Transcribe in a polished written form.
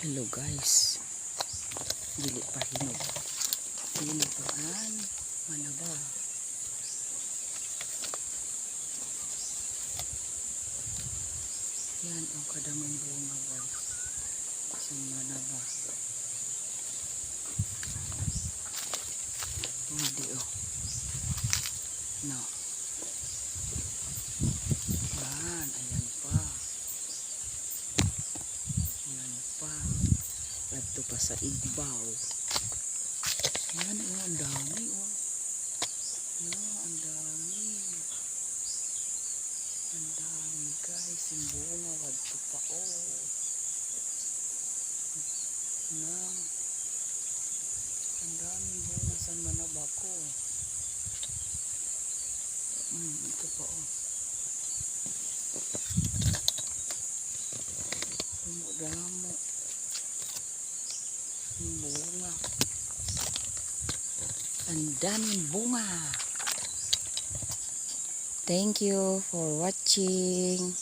Hello guys, dili pa hinog. Dili pa an manaba. Yan ang kadamang bunga guys. Sa manaba. Hindi oh. No. Yan, ayan pa. Ayan pa. Adto pa sa igbaw. Yan oh, ang dami oh. No, ang dami. Ang dami guys, yung bunga adto pa oh. No. Ang daming bunga sa manaba ko. Ito pa oh. Damo. Bunga. Ang daming bunga. Thank you for watching.